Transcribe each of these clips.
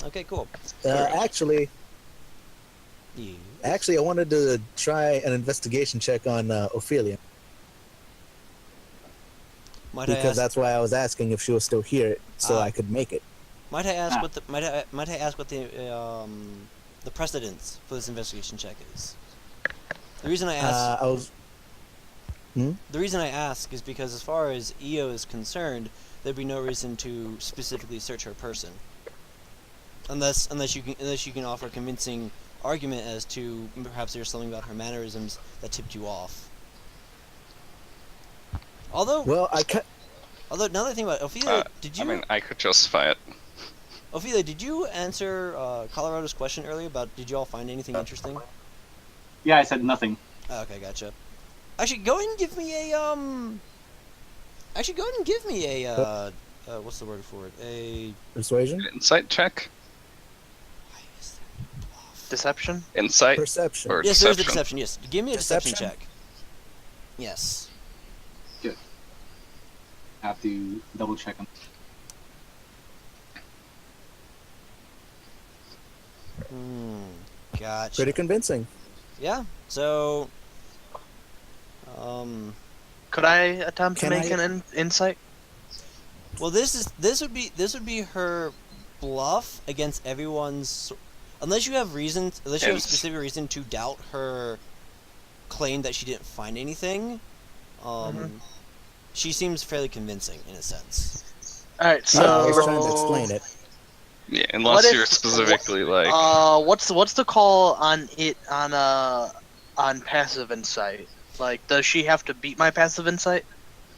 Okay, cool. Actually, You. I wanted to try an investigation check on Ophelia Might I because ask? that's why I was asking if she was still here, so I could make it. Might I ask what the precedence for this investigation check is? The reason I ask. I was. Hmm? The reason I ask is because, as far as EO is concerned, there'd be no reason to specifically search her person, unless you can offer a convincing argument as to perhaps there's something about her mannerisms that tipped you off. Although, Well, now that I think about it, Ophelia, did you? I mean, I could justify it. Ophelia, did you answer Colorado's question earlier about did you all find anything interesting? Yeah, I said nothing. Oh, okay, gotcha. Actually, go ahead and give me a what's the word for it? A persuasion, Insight check? why is there a bluff? Deception? Insight? perception. Or Yes, deception? there's the deception. Yes, give me a deception Deception? check. Yes. Good. Have to double check them. Gotcha. Pretty convincing. Yeah. So, Could I attempt to Can make an insight? well, this would be her bluff against everyone's, unless you have a specific reason to doubt her claim that she didn't find anything. She seems fairly convincing in a sense. Alright, so... I was trying to explain it. Yeah, unless What if- you're specifically like... what's the call on it on passive insight? Like, does she have to beat my passive insight?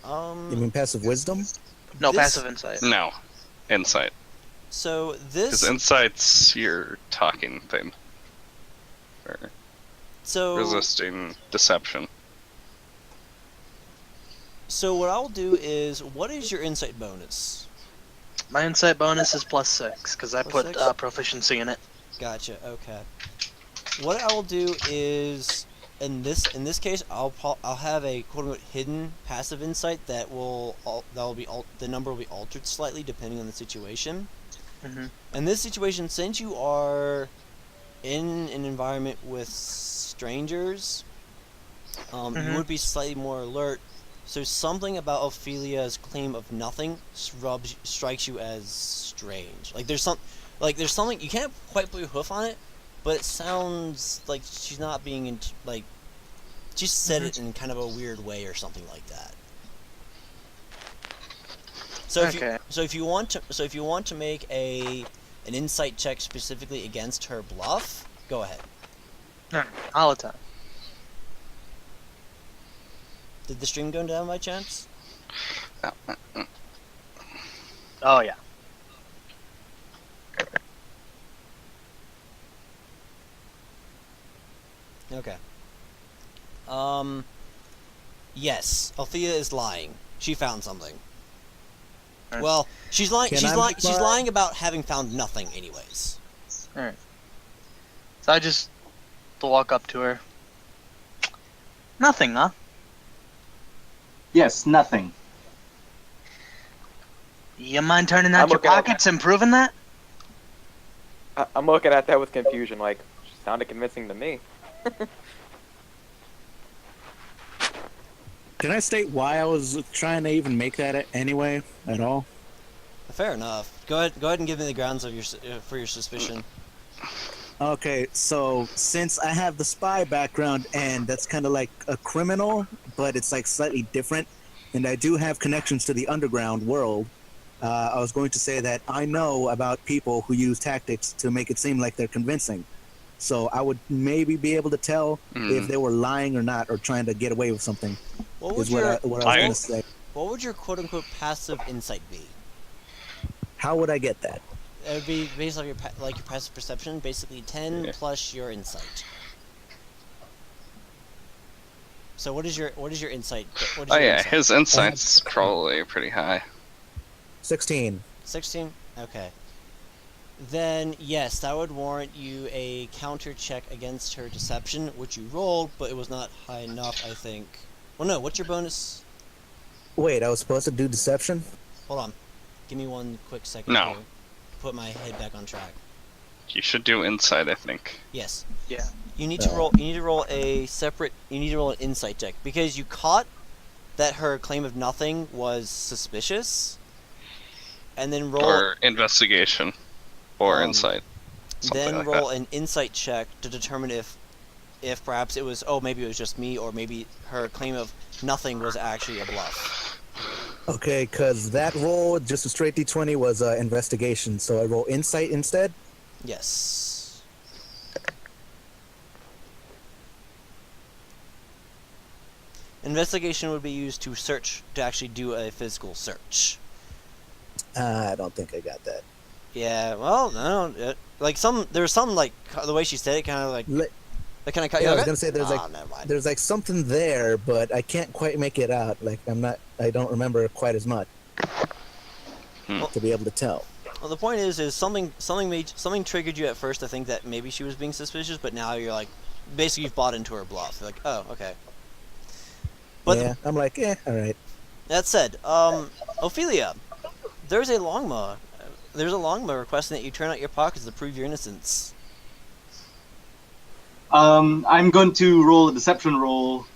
You mean passive wisdom? No, This- passive insight. No. Insight. So Because this, insight's your talking thing. Or so resisting deception. So what I'll do is, what is your insight bonus? My insight bonus is +6 because I Plus put 6? proficiency in it. Gotcha. Okay. What I will do is, in this case, I'll have a quote unquote hidden passive insight the number will be altered slightly depending on the situation. Mm-hmm. In this situation, since you are in an environment with strangers, you would be slightly more alert. So something about Ophelia's claim of nothing strikes you as strange. There's something you can't quite put your hoof on it, but it sounds like she's not being she said it in kind of a weird way or something like that. So if you want to make an insight check specifically against her bluff, go ahead. Alright, I'll attempt. Did the stream go down by chance? Oh yeah. Okay. Yes, Althea is lying. She found something. Alright. Well, she's lying. Can She's I lying. make She's my- lying about having found nothing, anyways. Alright. So I just walk up to her. Nothing, huh? Yes, nothing. You mind turning out I'm your looking at pockets and proving that? I'm looking at that with confusion, like, she sounded convincing to me. Can I state why I was trying to even make that anyway at all? Fair enough. Go ahead and give me the grounds of for your suspicion. Okay, so since I have the spy background and that's kind of like a criminal, but it's like slightly different, and I do have connections to the underground world, I was going to say that I know about people who use tactics to make it seem like they're convincing. So I would maybe be able to tell if they were lying or not, or trying to get away with something. What would Is what I was going to say. What would your quote unquote passive insight be? How would I get that? It would be based on your passive perception, basically 10 Yeah. plus your insight. So what is your insight? What is Oh your yeah, insight? his insight's probably pretty high. 16. 16? Okay. Then, yes, that would warrant you a counter check against her deception, which you rolled, but it was not high enough, I think. Well, no, what's your bonus? Wait, I was supposed to do deception? Hold on. Give me one quick second No. here. Put my head back on track. You should do insight, I think. Yes. Yeah. You need to roll. You need to roll a separate. You need to roll an insight check because you caught that her claim of nothing was suspicious, and then roll. Or investigation. Or insight. Something Then like roll that. an insight check to determine if perhaps it was maybe it was just me, or maybe her claim of nothing was actually a bluff. Okay, because that roll, just a straight d20, was investigation, so I roll insight instead. Yes. Investigation would be used to search, to actually do a physical search. I don't think I got that. Yeah, well, no, there's some, like, the way she said it, kind of like, that kind of cut you Yeah, I off. was gonna say Never mind. there's like something there, but I can't quite make it out. Like I don't remember quite as much to be able to tell. Well, the point is something triggered you at first to think that maybe she was being suspicious, but now you're like, basically you've bought into her bluff. You're like, oh, okay. But yeah, I'm like, all right. that said, Ophelia, there's a longma requesting that you turn out your pockets to prove your innocence. I'm going to roll a deception roll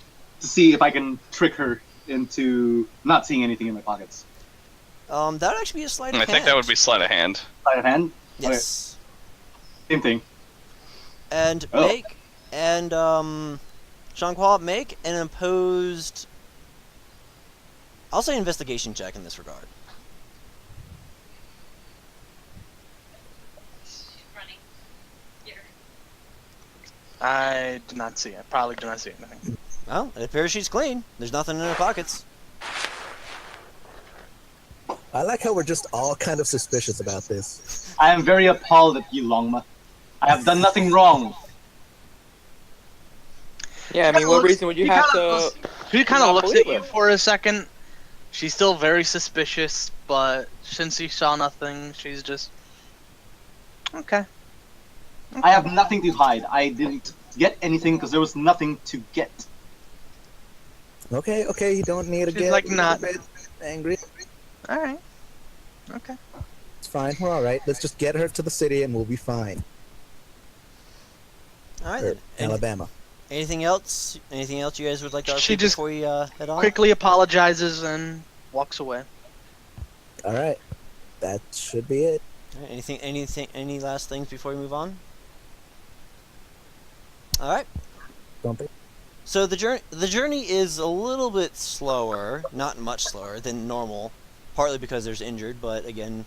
to see if I can trick her into not seeing anything in my pockets. That would actually be a sleight of hand. I think that would be sleight of hand. Sleight of hand? Yes. Okay. Same thing. And Jean-Claude, make an opposed... I'll say investigation check in this regard. I did not see it. Probably did not see anything. Well, it appears she's clean. There's nothing in her pockets. I like how we're just all kind of suspicious about this. I am very appalled at you, Longma. I have done nothing wrong. Yeah, I mean, what reason would you have to? She kind of not looks at believe you it? for a second. She's still very suspicious, but since she saw nothing, she's just okay. I have nothing to hide. I didn't get anything because there was nothing to get. Okay, you don't need to She's get like a not- bit angry. All right. Okay. It's fine. We're all right. Let's just get her to the city and we'll be fine. All right, Or then. Alabama. Anything else? Anything else you guys would like to She RP just before we head on? Quickly apologizes and walks away. All right. That should be it. All right, any last things before we move on? All right. Don't be. So the journey is a little bit slower, not much slower than normal, partly because there's injured, but again,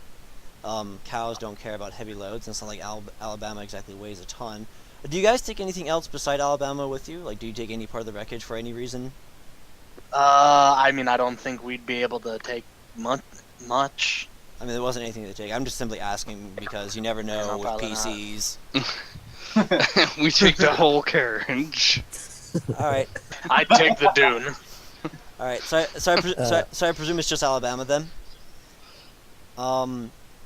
cows don't care about heavy loads, and it's not like Alabama exactly weighs a ton. Do you guys take anything else beside Alabama with you? Like, do you take any part of the wreckage for any reason? I mean, I don't think we'd be able to take much. I mean, there wasn't anything to take. I'm just simply asking because you never know No, with probably PCs. We take the whole carriage. All right. I'd take the dune. All right, so I presume it's just Alabama then.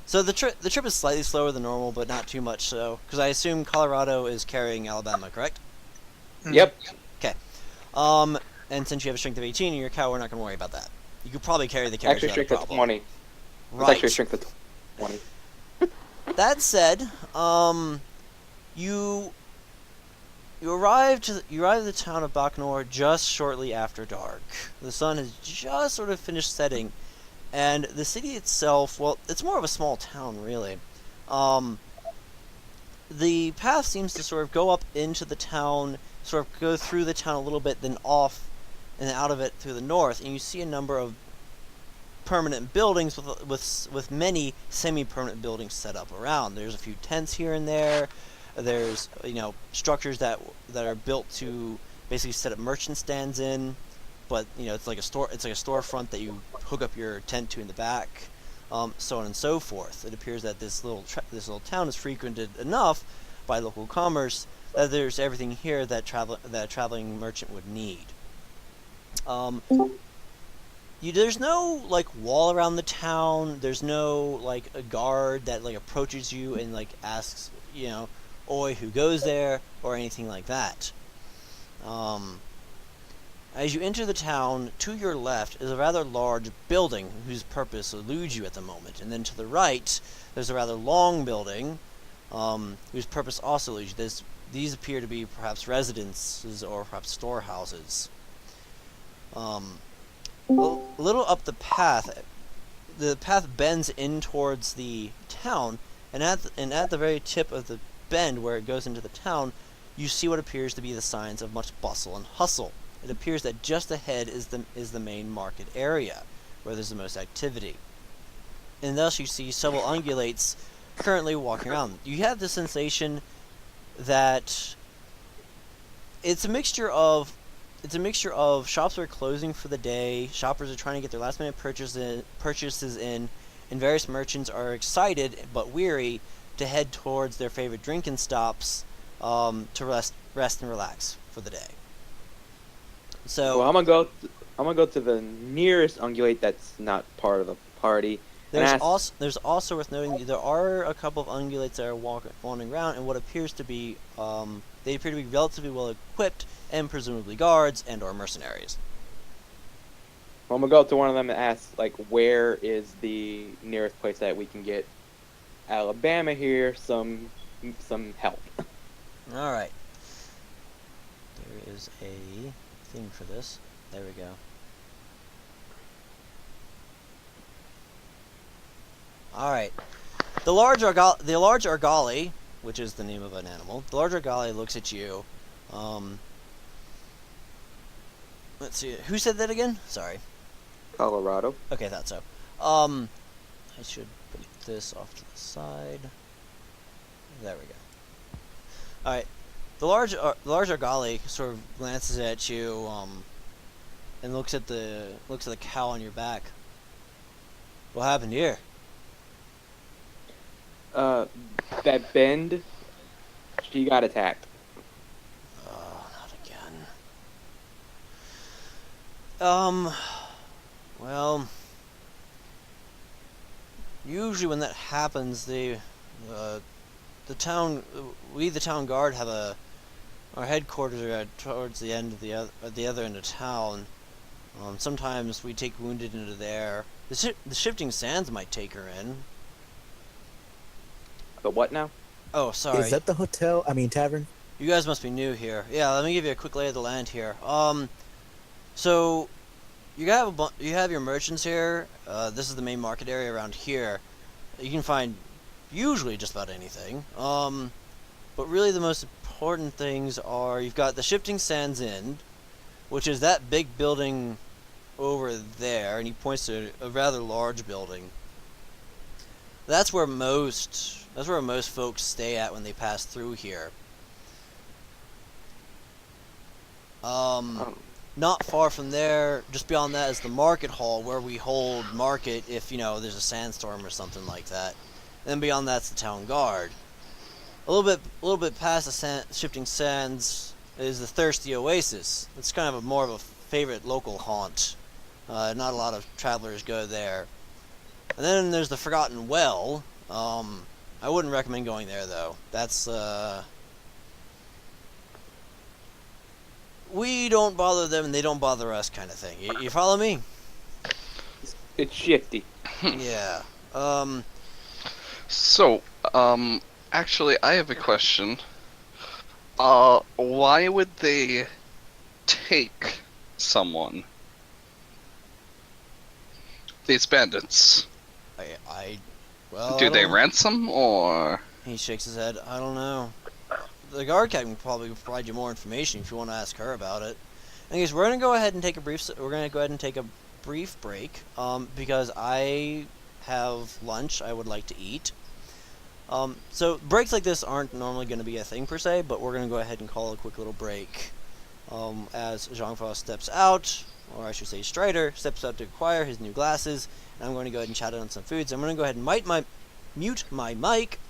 So the trip is slightly slower than normal, but not too much so, because I assume Colorado is carrying Alabama, correct? Yep. And since you have a strength of 18 in your cow, we're not going to worry about that. You could probably carry the carriage Actually, without a strength of problem. 20. It's Right. actually strength of 20. That said, you arrived at the town of Baknor just shortly after dark. The sun has just sort of finished setting, and the city itself, well, it's more of a small town, really. The path seems to sort of go up into the town, sort of go through the town a little bit, then off and out of it through the north, and you see a number of permanent buildings with many semi-permanent buildings set up around. There's a few tents here and there. There's structures that are built to basically set up merchant stands in, but it's like a store. It's like a storefront that you hook up your tent to in the back, so on and so forth. It appears that this little town is frequented enough by local commerce that there's everything here that a traveling merchant would need. There's no wall around the town. There's no a guard that approaches you and asks "Oi, who goes there?" or anything like that. As you enter the town, to your left is a rather large building whose purpose eludes you at the moment, and then to the right there's a rather long building whose purpose also eludes you. These appear to be perhaps residences or perhaps storehouses. A little up the path bends in towards the town, and at the very tip of the bend where it goes into the town, you see what appears to be the signs of much bustle and hustle. It appears that just ahead is the main market area, where there's the most activity. And thus you see several ungulates currently walking around. You have the sensation that it's a mixture of shops are closing for the day, shoppers are trying to get their last minute purchases in, and various merchants are excited but weary to head towards their favorite drinking stops to rest and relax for the day. So Well, I'm gonna go to the nearest ungulate that's not part of the party. there's ask- also worth noting there are a couple of ungulates that are wandering around, and what appears to be they appear to be relatively well equipped and presumably guards and or mercenaries. I'm gonna go up to one of them and ask, like, where is the nearest place that we can get Alabama here some help? All right. There is a thing for this. There we go. All right. The large argali, which is the name of an animal, the large argali looks at you. Let's see. Who said that again? Sorry. Colorado. Okay, thought so. I should put this off to the side. There we go. All right. The large argali sort of glances at you, and looks at the cow on your back. What happened here? That bend, she got attacked. Oh, not again. Well, usually when that happens, the town guard have our headquarters are towards the end of the other end of town. Sometimes we take wounded into there. The shifting sands might take her in. The what now? Oh, sorry. Is that the hotel? I mean, tavern? You guys must be new here. Yeah, let me give you a quick lay of the land here. So you have your merchants here. This is the main market area around here. You can find usually just about anything. But really the most important things are you've got the Shifting Sands Inn, which is that big building over there, and he points to a rather large building. That's where most folks stay at when they pass through here. Not far from there, just beyond that, is the market hall where we hold market if there's a sandstorm or something like that. And then beyond that's the town guard. A little bit past the Shifting Sands is the Thirsty Oasis. It's kind of more of a favorite local haunt. Not a lot of travelers go there. And then there's the Forgotten Well. I wouldn't recommend going there though. That's we don't bother them and they don't bother us kind of thing. You follow me? It's shifty. Yeah. So, actually, I have a question. Why would they take someone? These bandits. Well, Do they ransom, or...? He shakes his head. I don't know. The guard captain can probably provide you more information if you want to ask her about it. Anyways, we're gonna go ahead and take a brief break. Because I have lunch I would like to eat. So breaks like this aren't normally going to be a thing per se, but we're going to go ahead and call a quick little break. As Jean-François steps out, or I should say Strider steps out to acquire his new glasses, and I'm going to go ahead and chat on some foods. I'm going to go ahead and mute my mic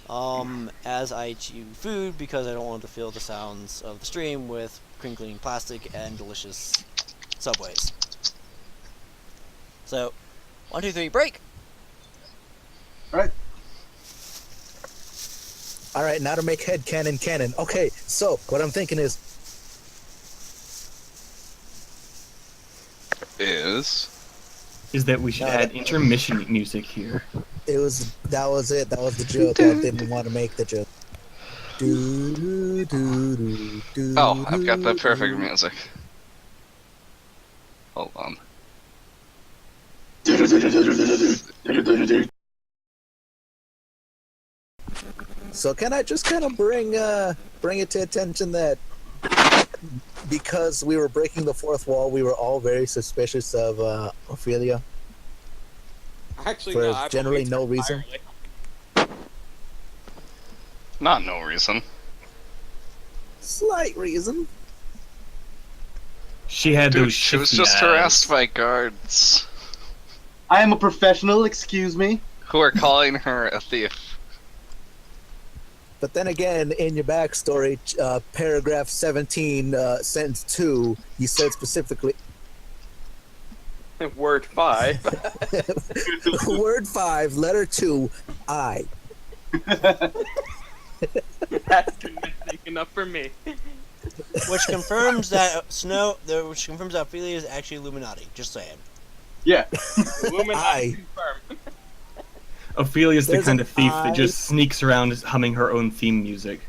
as I chew food because I don't want to fill the sounds of the stream with crinkling plastic and delicious Subways. So, 1, 2, 3, break! Alright. All right, now to make headcanon canon. Okay, so what I'm thinking is Is that we should add intermission music here. That was it. That was the joke. I didn't want to make the joke. Oh, I've got the perfect music. Hold on. So can I just kind of bring it to attention that because we were breaking the fourth wall, we were all very suspicious of Ophelia Actually, for no, I generally believe no her reason. entirely. Not no reason. Slight reason. She had Dude, those she was shifty just eyes. harassed by guards I am a professional, excuse me. who are calling her a thief. But then again, in your backstory, paragraph 17, sentence 2, you said specifically, Word 5. word 5, letter 2, I. That's convincing enough for me. Which confirms that which confirms that Ophelia is actually Illuminati. Just saying. Yeah. Illuminati confirmed. Ophelia's the There's kind an of thief eye. that just sneaks around humming her own theme music.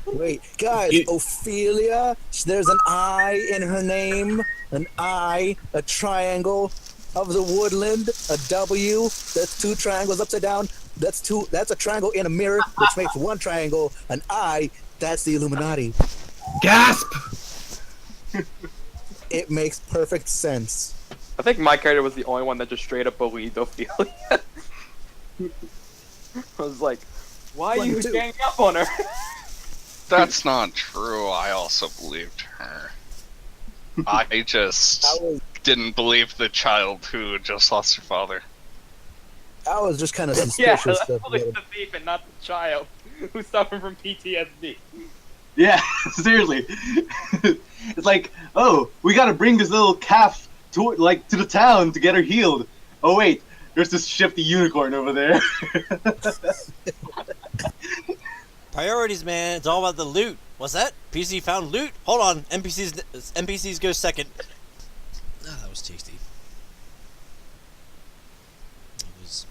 Wait, guys, It- Ophelia, there's an I in her name, an I, a triangle of the woodland, a W, that's two triangles upside down, that's a triangle in a mirror, which makes one triangle, an I, that's the Illuminati. Gasp! It makes perfect sense. I think my character was the only one that just straight up believed Ophelia. I was like, why are One, you two. ganging up on her? That's not true. I also believed her. I just I was, didn't believe the child who just lost her father. I was just kind of Yeah, suspicious let's of believe the thief and not the child who suffered from PTSD. Yeah, seriously. It's like, oh, we gotta bring this little calf to the town to get her healed. Oh wait, there's this shifty unicorn over there. Priorities, man. It's all about the loot. What's that? PC found loot? Hold on. NPCs go second. Ah, that was tasty. That was.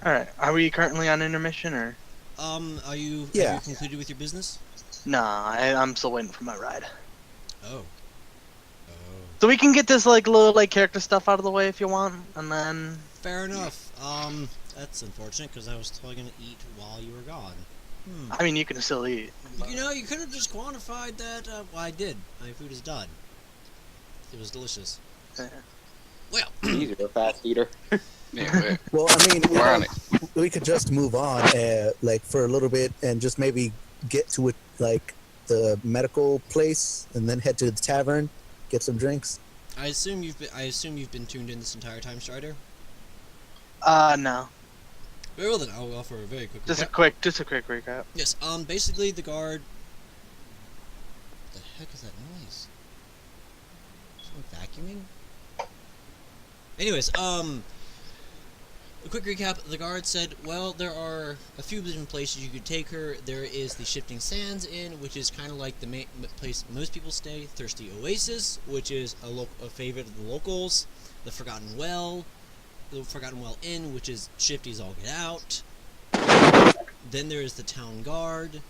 Alright, are we currently on intermission or? Are you? Yeah. Have you concluded with your business? Nah, I'm still waiting for my ride. Oh. So we can get this like little like character stuff out of the way if you want, and then Fair enough. That's unfortunate because I was totally gonna eat while you were gone. I mean you can still eat. You know, you could have just quantified that. Well, I did. My food is done. It was delicious. Yeah. Well, You're a fast eater. Yeah, well, I mean, we're on it. we could just move on, like for a little bit, and just maybe get to it, like the medical place, and then head to the tavern, get some drinks. I assume you've been tuned in this entire time, Strider. No. Very well then, I'll offer a very quick. Just a recap. quick recap. Yes. Basically, the guard. What the heck is that noise? Someone vacuuming? Anyways, a quick recap. The guard said, well, there are a few different places you could take her. There is the Shifting Sands Inn, which is kind of like the place most people stay. Thirsty Oasis, which is a favorite of the locals. The Forgotten Well Inn, which is shifty as all get out. Then there is the Town Guard,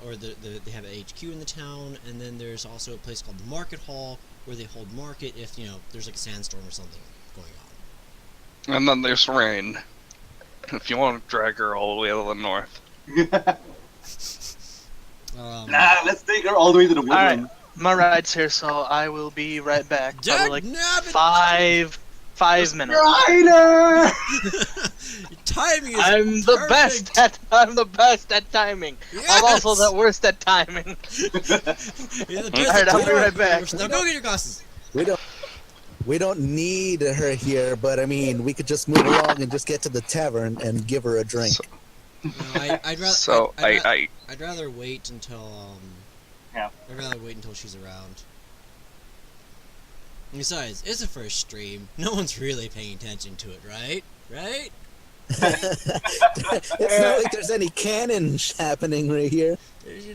or they have an HQ in the town, and then there's also a place called the Market Hall, where they hold market if, there's like a sandstorm or something going on. And then there's Rain. If you want to drag her all the way to the north. Nah, let's take her all the way to the woodland. Alright, my ride's here, so I will be right back. Probably like Dagnabbit! 5 minutes. Rider! Your timing is I'm the best at timing. Yes! I'm also the worst at timing. You're the best Alright, at I'll be timing. right back. Now go get your glasses. We don't need her here, but I mean, we could just move along and just get to the tavern and give her a drink. No, I'd rather. So, I'd rather wait until Yeah. I'd rather wait until she's around. Besides, it's the first stream. No one's really paying attention to it, right? Right? It's not like there's any canon happening right here. There's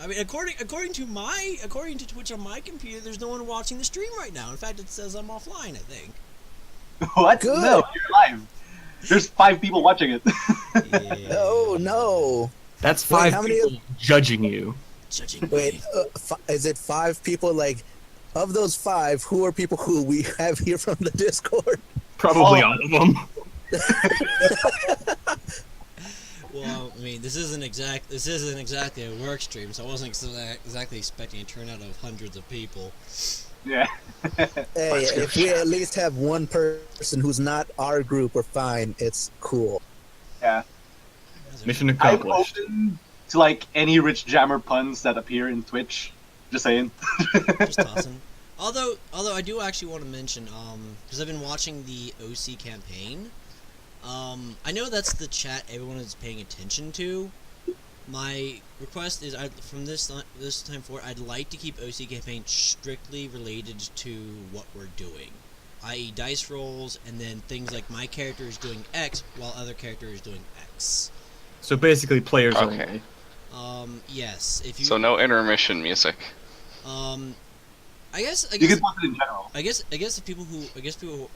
I mean, according to Twitch on my computer, there's no one watching the stream right now. In fact, it says I'm offline. I think. What? Good. No, you're live. There's 5 people watching it. Yeah. Oh no! That's Wait, 5 how many- people judging you. Judging Wait, me. is it 5 people? Like, of those 5, who are people who we have here from the Discord? Probably Oh. all of them. Well, I mean, this isn't exactly a work stream, so I wasn't exactly expecting a turnout of hundreds of people. Yeah. Hey, if we at least have one person who's not our group, we're fine. It's cool. Yeah. Mission I'm accomplished. open to like any rich jammer puns that appear in Twitch. Just saying. Just tossing. Although I do actually want to mention, because I've been watching the OC campaign. I know that's the chat everyone is paying attention to. My request is, from this time forward, I'd like to keep OC campaign strictly related to what we're doing, i.e. dice rolls, and then things like my character is doing X while other character is doing X. So basically, players Okay. only. Yes. If you. So no intermission music. I guess. You can put it in general. I guess if people who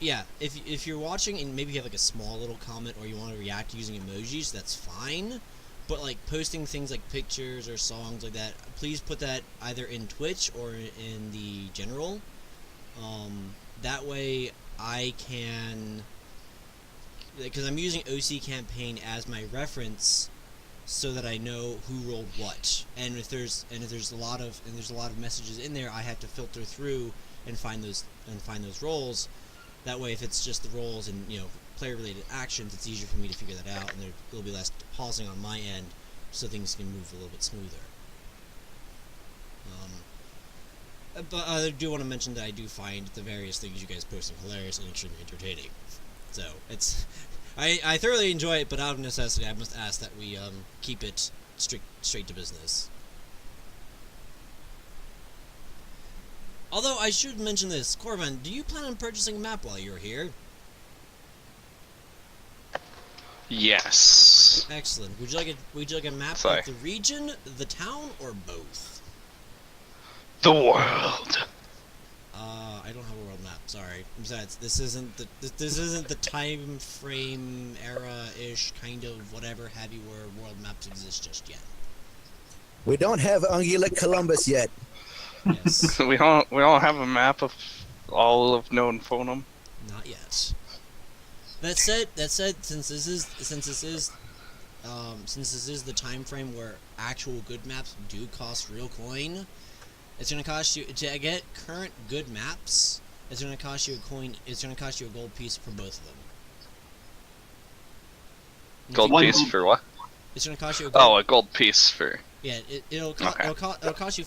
yeah, if you're watching and maybe you have like a small little comment or you want to react using emojis, that's fine. But like posting things like pictures or songs like that, please put that either in Twitch or in the general. That way I can, because I'm using OC campaign as my reference, so that I know who rolled what. And if there's a lot of messages in there, I have to filter through and find those roles. That way, if it's just the roles and player-related actions, it's easier for me to figure that out, and there will be less pausing on my end, so things can move a little bit smoother. But I do want to mention that I do find the various things you guys posting hilarious and extremely entertaining. So it's. I thoroughly enjoy it, but out of necessity, I must ask that we keep it straight to business. Although I should mention this, Corvin, do you plan on purchasing a map while you're here? Yes. Excellent. Would you like a map Sorry. of the region, the town, or both? The world. I don't have a world map. Sorry. Besides, this isn't the time frame era-ish kind of whatever have you where world maps exist just yet. We don't have Ungulate Columbus yet. Yes. we don't have a map of all of known Foenum. Not yet. That said, since this is the time frame where actual good maps do cost real coin, it's gonna cost you to get current good maps. It's gonna cost you a coin. It's gonna cost you a gold piece for both of them. Gold One piece gold- for what? It's gonna cost you a gold. Oh, a gold piece for. Yeah, it'll cost you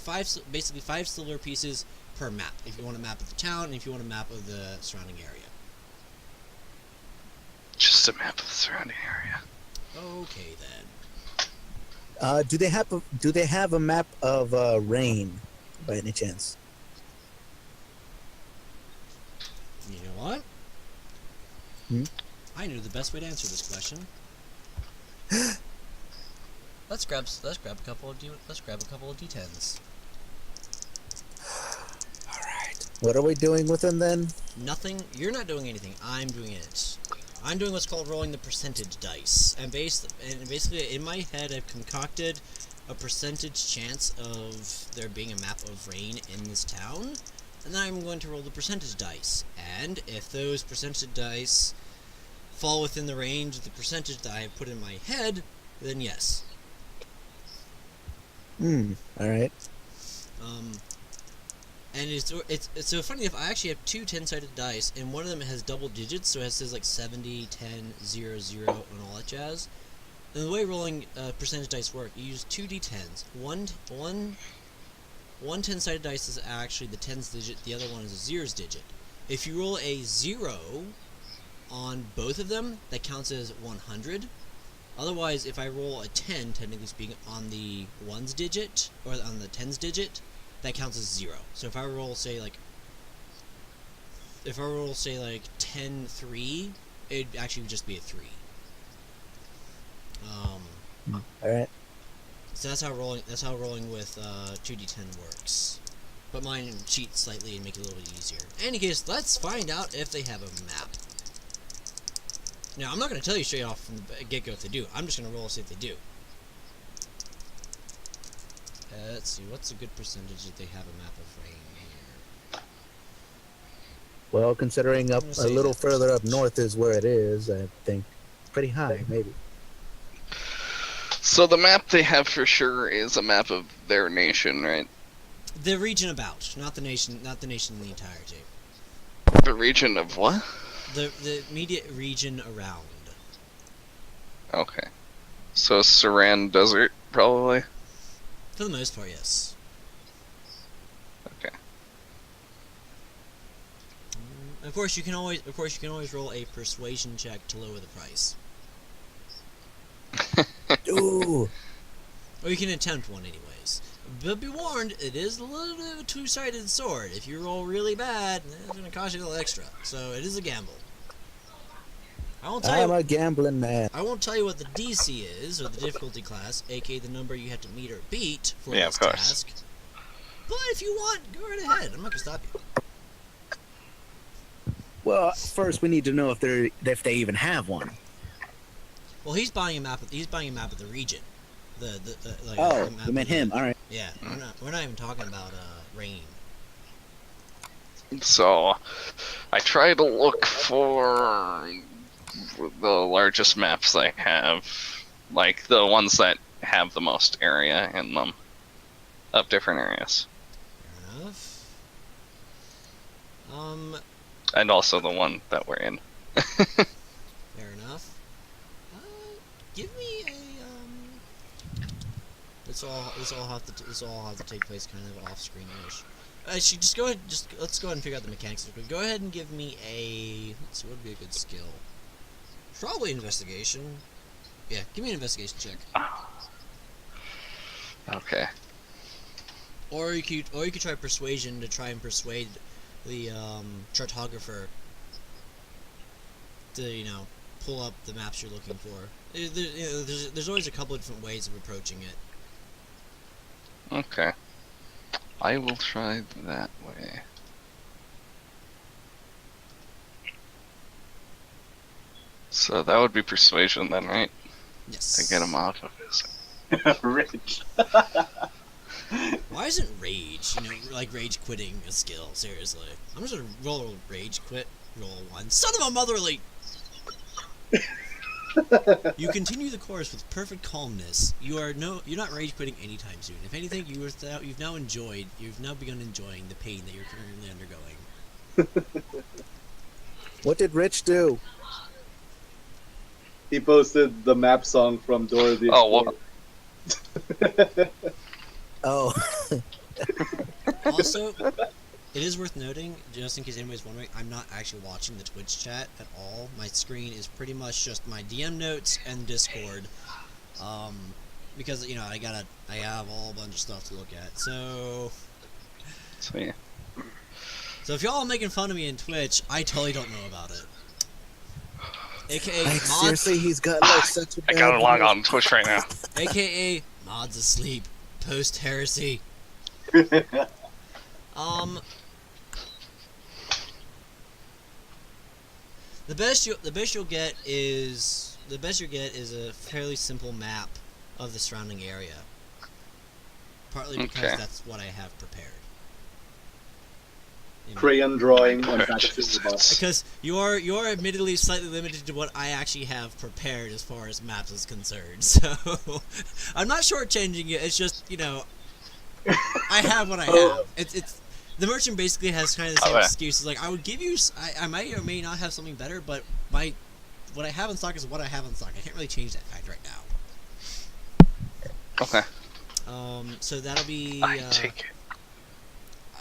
basically 5 silver pieces per map if you want a map of the town and if you want a map of the surrounding area. Just a map of the surrounding area. Okay then. Do they have a map of rain, by any chance? You know what? Hmm? I knew the best way to answer this question. Let's grab a couple of D10s. What are we doing with them then? Nothing. You're not doing anything. I'm doing it. I'm doing what's called rolling the percentage dice. And basically, in my head, I've concocted a percentage chance of there being a map of rain in this town, and then I'm going to roll the percentage dice. And if those percentage dice fall within the range of the percentage that I have put in my head, then yes. Alright. And it's so funny if I actually have 2 10-sided dice, and one of them has double digits, so it says like 70, 10, 0, 0, and all that jazz. And the way rolling percentage dice work, you use 2 d10s. One 10-sided dice is actually the 10's digit, the other one is a 0's digit. If you roll a 0 on both of them, that counts as 100. Otherwise, if I roll a 10, technically speaking, on the 1's digit, or on the 10's digit, that counts as 0. So if I roll, say, like 10-3, it'd actually just be a 3. Alright. So that's how rolling. That's how rolling with 2d10 works. But mine cheat slightly and make it a little bit easier. In any case, let's find out if they have a map. Now, I'm not going to tell you straight off from the get-go if they do. I'm just going to roll to see if they do. Let's see, what's a good percentage that they have a map of rain here? Well, considering up I'm a gonna say little that further up percentage. north is where it is, I think pretty high, maybe. So the map they have for sure is a map of their nation, right? The region about, not the nation in the entirety. The region of what? The immediate region around. Okay. So Saran Desert, probably? For the most part, yes. Okay. Of course, you can always roll a persuasion check to lower the price. Ooh, Or you can attempt one anyways. But be warned, it is a little bit of a two-sided sword. If you roll really bad, it's going to cost you a little extra. So it is a gamble. I won't tell I'm you. a gambling man. I won't tell you what the DC is, or the difficulty class, aka the number you have to meet or beat for Yeah, this of course. task. But if you want, go right ahead. I'm not gonna stop you. Well, first we need to know if they even have one. Well, he's buying a map. He's buying a map of the region. Like, Oh, the map you meant of the- him. All right. Yeah, we're not even talking about rain. So, I try to look for the largest maps they have, like the ones that have the most area in them, of different areas, Fair enough. and also the one that we're in. Fair enough. Give me a This all have to take place kind of off screen-ish. Actually, just go ahead. Let's go ahead and figure out the mechanics. Go ahead and give me a. Let's see, what would be a good skill? Probably investigation. Yeah, give me an investigation check. Okay. Or you could try persuasion to try and persuade the chartographer to pull up the maps you're looking for. There's always a couple of different ways of approaching it. Okay. I will try that way. So that would be persuasion then, right? Yes. To get him out of his. Rich. Why isn't rage, like rage quitting a skill? Seriously. I'm just gonna roll rage quit, roll 1. Son of a motherly! You continue the course with perfect calmness. You're not rage quitting anytime soon. If anything, you've now begun enjoying the pain that you're currently undergoing. What did Rich do? He posted the map song from Dora the Oh, Explorer. Oh, Also, it is worth noting, just in case anybody's wondering, I'm not actually watching the Twitch chat at all. My screen is pretty much just my DM notes and Discord, because I have a whole bunch of stuff to look at. So yeah. if y'all are making fun of me in Twitch, I totally don't know about it. AKA like, mods, seriously, he's got like such a I bad gotta log voice. on Twitch right now. AKA mods asleep, post heresy. The best you'll get is a fairly simple map of the surrounding area. Partly because Okay. that's what I have prepared. Crayon drawing on Purchases. Battlefield Bus. Because you're admittedly slightly limited to what I actually have prepared as far as maps is concerned. So I'm not shortchanging you. It's just I have what I have. It's the merchant basically has kind of the same Okay. excuses. Like I would give you, I might or may not have something better, but what I have in stock is what I have in stock. I can't really change that fact right now. Okay. So that'll be. I take it.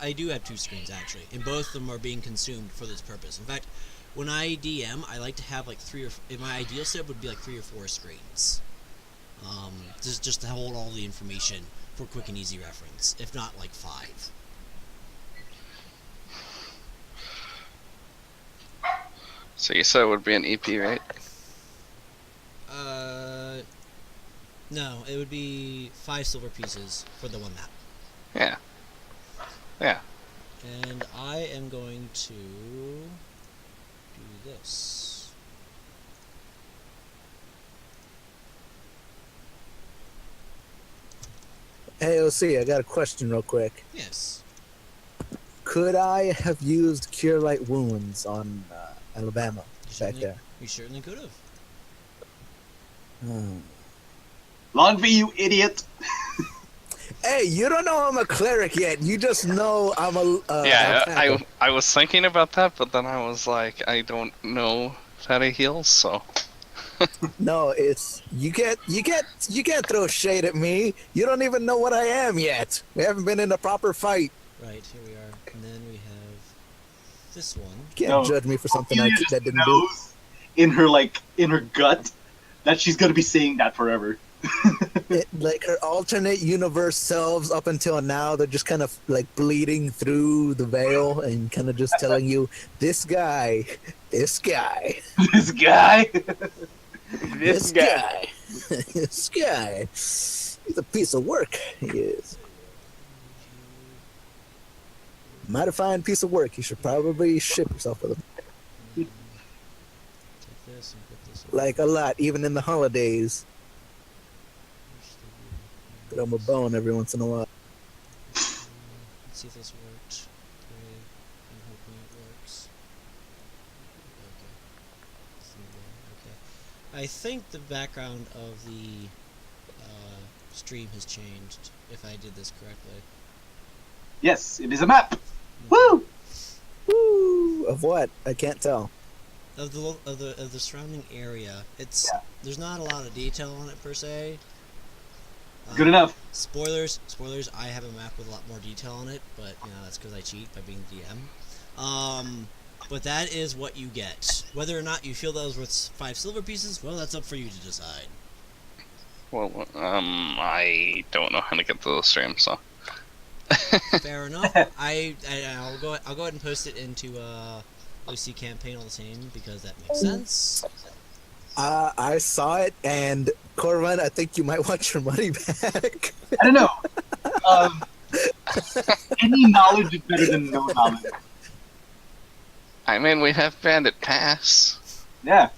I do have 2 screens actually, and both of them are being consumed for this purpose. In fact, when I DM, I like to have like 3 or in my ideal set would be like 3 or 4 screens. Just to hold all the information for quick and easy reference, if not like 5. So you said it would be an EP, right? No, it would be 5 silver pieces for the one map. Yeah. Yeah. And I am going to do this. Hey, OC, I got a question real quick. Yes. Could I have used Cure Light Wounds on Alabama back there? You certainly could have. Hmm. Long V, you idiot! Hey, you don't know I'm a cleric yet. You just know I'm a. Yeah, attacker. I was thinking about that, but then I was like, I don't know how to heal, so. No, it's you can't throw shade at me. You don't even know what I am yet. We haven't been in a proper fight. Right, here we are. And then we have this one. You can't No, judge me for something Ophelia that just didn't do. knows in her gut that she's gonna be saying that forever. Like her alternate universe selves up until now, they're just kind of like bleeding through the veil and kind of just telling you, this guy, this guy. this guy. this guy, he's a piece of work. He is. Mighty fine piece of work. You should probably ship yourself with him. Take this and put this Like a lot, even in the holidays. Throw him a bone every once in a while. Let's see if this worked. Okay. I'm hoping it works. Okay. I think the background of the stream has changed, if I did this correctly. Yes, it is a map. Woo! Woo! Of what? I can't tell. Of the surrounding area. It's Yeah. There's not a lot of detail on it per se. Good enough. Spoilers. I have a map with a lot more detail on it, but that's because I cheat by being DM. But that is what you get. Whether or not you feel that was worth 5 silver pieces, well, that's up for you to decide. Well, I don't know how to get to the stream, so. Fair enough. I'll go ahead and post it into OC campaign all the same because that makes sense. I saw it, and Corvin, I think you might want your money back. I don't know. Any knowledge is better than no knowledge. I mean, we have Bandit Pass. Yeah.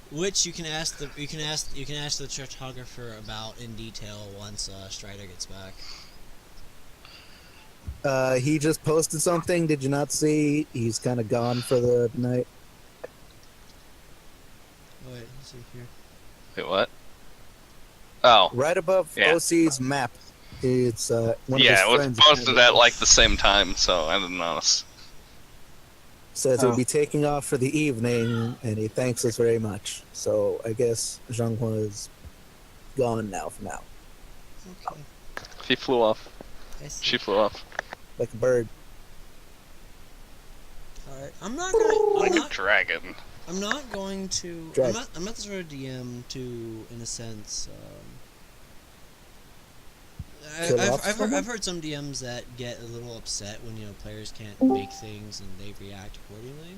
Which you can ask the cartographer about in detail once Strider gets back. He just posted something. Did you not see? He's kind of gone for the night. Oh, wait, let's see here. Wait, what? Oh. Right above Yeah. OC's map. It's one of his Yeah, it was friends. posted at like the same time, so I didn't notice. Says Oh. he'll be taking off for the evening, and he thanks us very much. So I guess Zhanghua is gone now for now, Okay. He flew off. I see. She flew off. like a bird. Alright, I'm not gonna. Like a dragon. I'm not going to. Drag. I'm not the sort of DM to, in a sense. Kill off I've someone? heard some DMs that get a little upset when players can't make things and they react accordingly.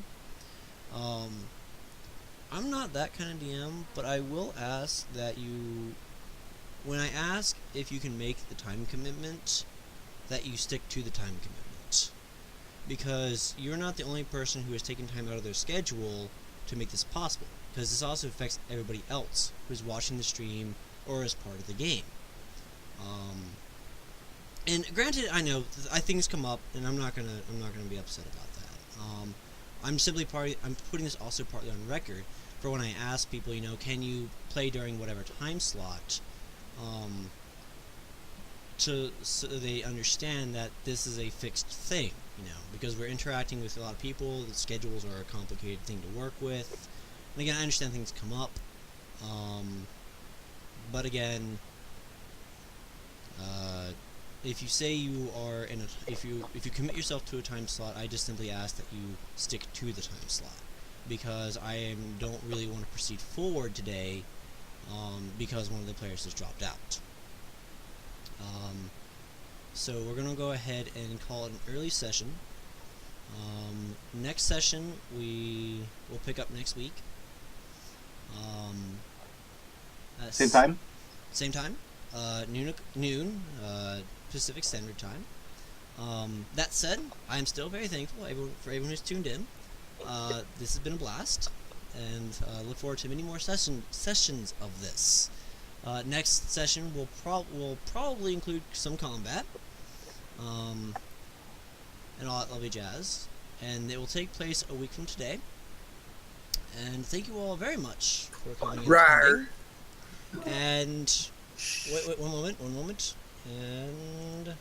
I'm not that kind of DM, but I will ask that you, when I ask if you can make the time commitment, that you stick to the time commitment, because you're not the only person who has taken time out of their schedule to make this possible, because this also affects everybody else who's watching the stream or is part of the game. And granted, I know things come up, and I'm not gonna be upset about that. I'm putting this also partly on record for when I ask people, can you play during whatever time slot, so they understand that this is a fixed thing, because we're interacting with a lot of people. The schedules are a complicated thing to work with, and again, I understand things come up, but again, if you say you are if you commit yourself to a time slot, I just simply ask that you stick to the time slot, because don't really want to proceed forward today, because one of the players has dropped out. So we're gonna go ahead and call it an early session. Next session we'll pick up next week. Same time? Same time. Noon Pacific Standard Time. That said, I am still very thankful for everyone who's tuned in. This has been a blast, and look forward to many more sessions of this. Next session will probably include some combat, and all that lovely jazz, and it will take place a week from today. And thank you all very much for coming and attending. And wait, one moment, and